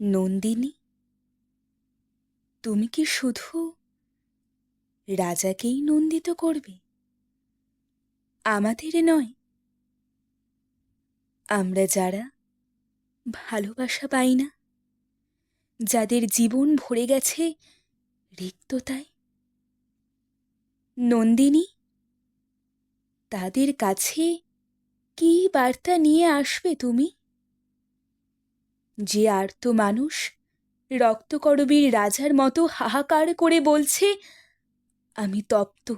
নন্দিনী, তুমি কি শুধু রাজাকেই নন্দিত করবে, আমাদের নয়? আমরা যারা ভালোবাসা পাই না, যাদের জীবন ভরে গেছে রিক্ততায়, নন্দিনী, তাদের কাছে কি বার্তা নিয়ে আসবে তুমি? যে আর্ত মানুষ রক্তকরবীর রাজার মতো হাহাকার করে বলছে, আমি তপ্ত,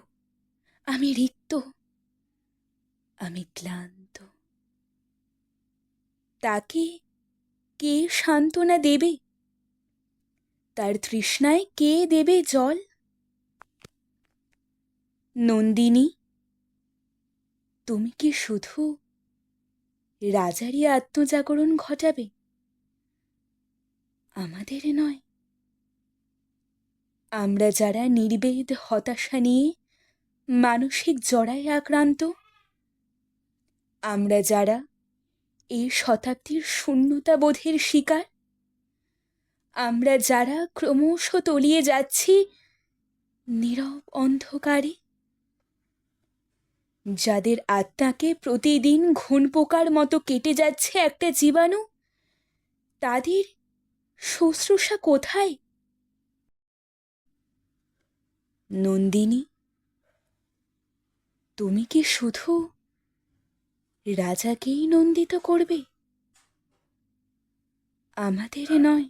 আমি রিক্ত, আমি ক্লান্ত। তাকে কে সান্ত্বনা দেবে? তার তৃষ্ণায় কে দেবে জল? নন্দিনী, তুমি কি শুধু রাজারই আত্মজাগরণ ঘটাবে, আমাদের নয়? আমরা যারা নির্বেদ হতাশা নিয়ে মানসিক জড়ায় আক্রান্ত, আমরা যারা এই শতাব্দীর শূন্যতা বোধের শিকার, আমরা যারা ক্রমশ তলিয়ে যাচ্ছি নীরব অন্ধকারে, যাদের আত্মাকে প্রতিদিন ঘুণ পোকার মতো কেটে যাচ্ছে একটা জীবাণু, তাদের শুশ্রূষা কোথায়? নন্দিনী, তুমি কি শুধু রাজাকেই নন্দিত করবে, আমাদের নয়?